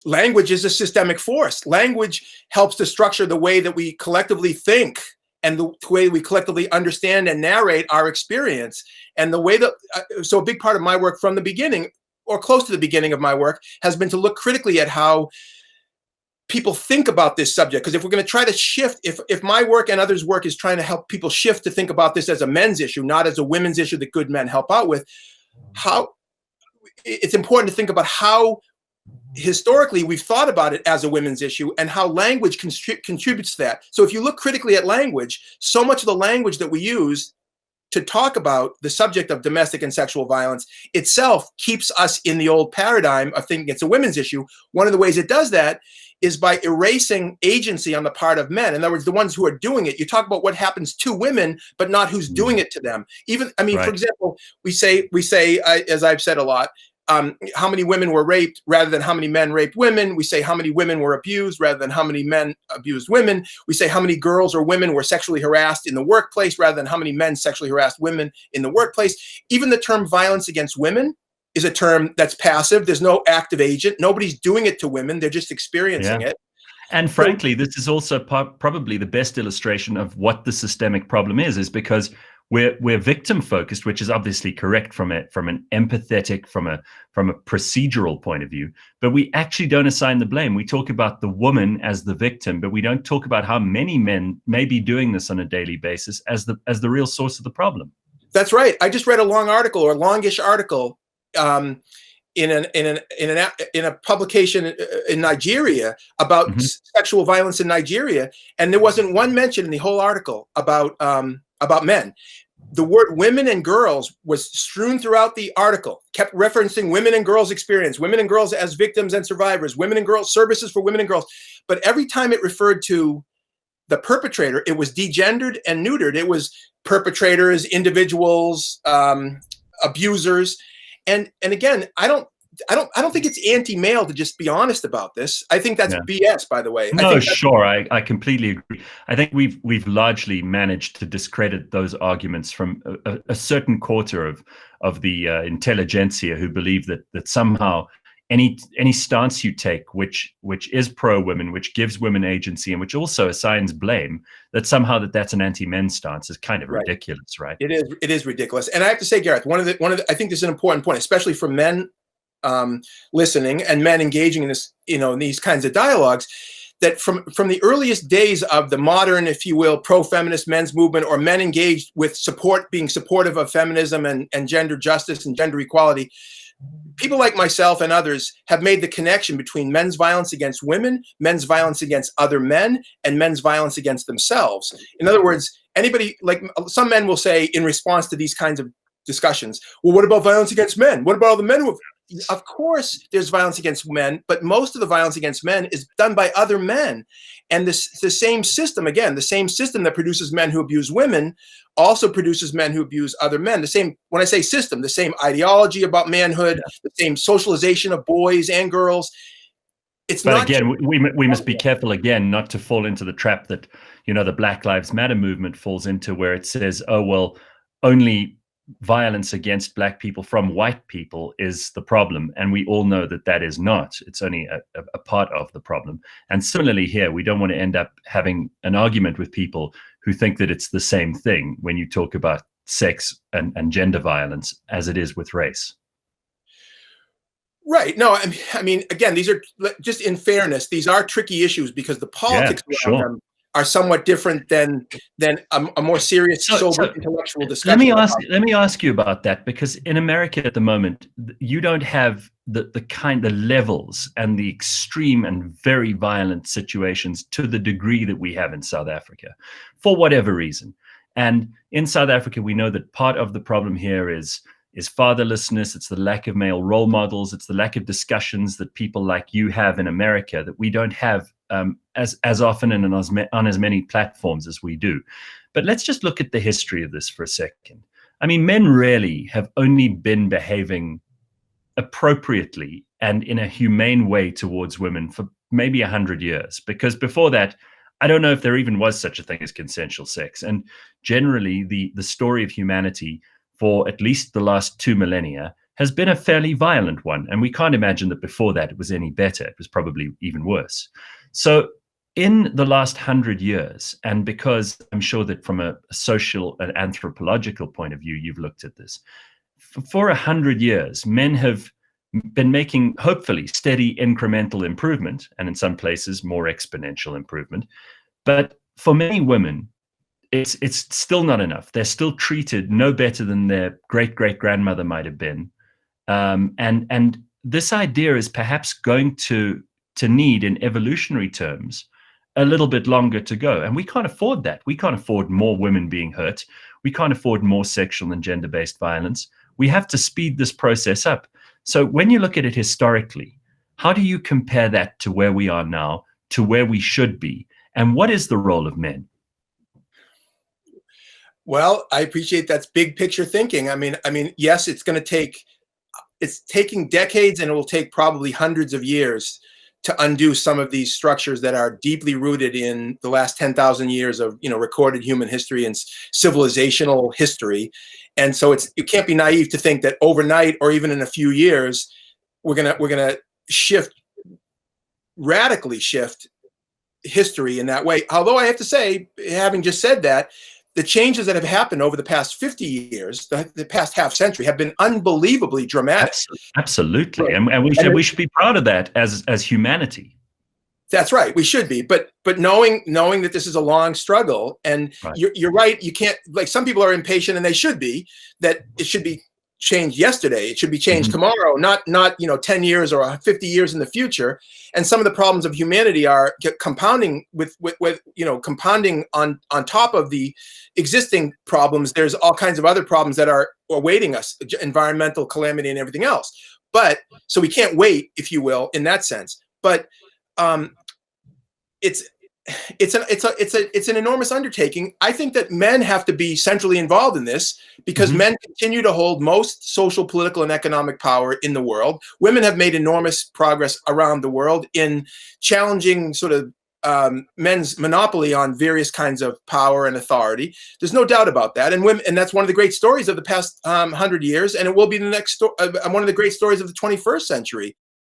language is a systemic force. Language helps to structure the way that we collectively think and the way we collectively understand and narrate our experience. And the way that, so a big part of my work from the beginning, or close to the beginning of my work, has been to look critically at how people think about this subject. Because if we're going to try to shift, if my work and others' work is trying to help people shift to think about this as a men's issue, not as a women's issue that good men help out with, how it's important to think about how historically we've thought about it as a women's issue and how language contributes to that. So if you look critically at language, so much of the language that we use to talk about the subject of domestic and sexual violence itself keeps us in the old paradigm of thinking it's a women's issue. One of the ways it does that is by erasing agency on the part of men. In other words, the ones who are doing it. You talk about what happens to women, but not who's doing it to them. Even, I mean, right. For example, we say, as I've said a lot, how many women were raped rather than how many men raped women. We say how many women were abused rather than how many men abused women. We say how many girls or women were sexually harassed in the workplace rather than how many men sexually harassed women in the workplace. Even the term violence against women is a term that's passive. There's no active agent. Nobody's doing it to women. They're just experiencing it. And frankly, this is also probably the best illustration of what the systemic problem is because we're victim focused, which is obviously correct from an empathetic, from a procedural point of view, but we actually don't assign the blame. We talk about the woman as the victim, but we don't talk about how many men may be doing this on a daily basis as the real source of the problem. That's right. I just read a long article or longish article in a publication in Nigeria about sexual violence in Nigeria, and there wasn't one mention in the whole article about men. The word women and girls was strewn throughout the article, kept referencing women and girls experience, women and girls as victims and survivors, women and girls services for women and girls. But every time it referred to the perpetrator, it was degendered and neutered. It was perpetrators, individuals, abusers. And again, I don't think it's anti-male to just be honest about this. I think that's BS, by the way. No, sure. I completely agree. I think we've largely managed to discredit those arguments from a certain quarter of the intelligentsia who believe that somehow any stance you take, which is pro-women, which gives women agency, and which also assigns blame, that somehow that's an anti-men stance is kind of ridiculous, right? It is ridiculous. And I have to say, Gareth, one of the I think this is an important point, especially for men listening and men engaging in this, in these kinds of dialogues, that from the earliest days of the modern, if you will, pro-feminist men's movement, or men engaged with being supportive of feminism and gender justice and gender equality, people like myself and others have made the connection between men's violence against women, men's violence against other men, and men's violence against themselves. In other words, anybody, like some men will say in response to these kinds of discussions, well, what about violence against men? What about all the men who have... Of course, there's violence against men, but most of the violence against men is done by other men. And the same system, again, the same system that produces men who abuse women also produces men who abuse other men. The same, when I say system, the same ideology about manhood, the same socialization of boys and girls. But again, we must be careful again not to fall into the trap that, the Black Lives Matter movement falls into, where it says, oh, well, only violence against Black people from white people is the problem. And we all know that is not. It's only a part of the problem. And similarly here, we don't want to end up having an argument with people who think that it's the same thing when you talk about sex and gender violence as it is with race. Right. No, I mean, again, these are, just in fairness, these are tricky issues because the politics around them are somewhat different than a more serious, sober intellectual discussion. Let me ask you about that, because in America at the moment, you don't have the levels and the extreme and very violent situations to the degree that we have in South Africa, for whatever reason. And in South Africa, we know that part of the problem here is fatherlessness. It's the lack of male role models. It's the lack of discussions that people like you have in America that we don't have as often and on as many platforms as we do. But let's just look at the history of this for a second. I mean, men really have only been behaving appropriately and in a humane way towards women for maybe 100 years, because before that, I don't know if there even was such a thing as consensual sex. And generally, the story of humanity for at least the last 2 millennia has been a fairly violent one. And we can't imagine that before that it was any better. It was probably even worse. So in the last 100 years, and because I'm sure that from a social and anthropological point of view, you've looked at this, for 100 years, men have been making hopefully steady incremental improvement, and in some places more exponential improvement. But for many women, it's still not enough. They're still treated no better than their great-great-grandmother might have been. And this idea is perhaps going to need, in evolutionary terms, a little bit longer to go. And we can't afford that. We can't afford more women being hurt. We can't afford more sexual and gender-based violence. We have to speed this process up. So when you look at it historically, how do you compare that to where we are now, to where we should be? And what is the role of men? Well, I appreciate that's big picture thinking. I mean, yes, it's taking decades, and it will take probably hundreds of years to undo some of these structures that are deeply rooted in the last 10,000 years of, recorded human history and civilizational history. And so you can't be naive to think that overnight or even in a few years, we're gonna radically shift history in that way. Although I have to say, having just said that, the changes that have happened over the past 50 years, the past half century, have been unbelievably dramatic. Absolutely. Right. And we should be proud of that as humanity. That's right. We should be. But knowing that this is a long struggle, and Right. You're right. You can't, like, some people are impatient, and they should be, that it should be changed yesterday. It should be changed tomorrow, not 10 years or 50 years in the future. And some of the problems of humanity are compounding with compounding on top of the existing problems. There's all kinds of other problems that are awaiting us, environmental calamity and everything else. But so we can't wait, if you will, in that sense. But it's an enormous undertaking. I think that men have to be centrally involved in this, because men continue to hold most social, political, and economic power in the world. Women have made enormous progress around the world in challenging sort of men's monopoly on various kinds of power and authority. There's no doubt about that. And that's one of the great stories of the past 100 years, and it will be the next one of the great stories of the 21st century.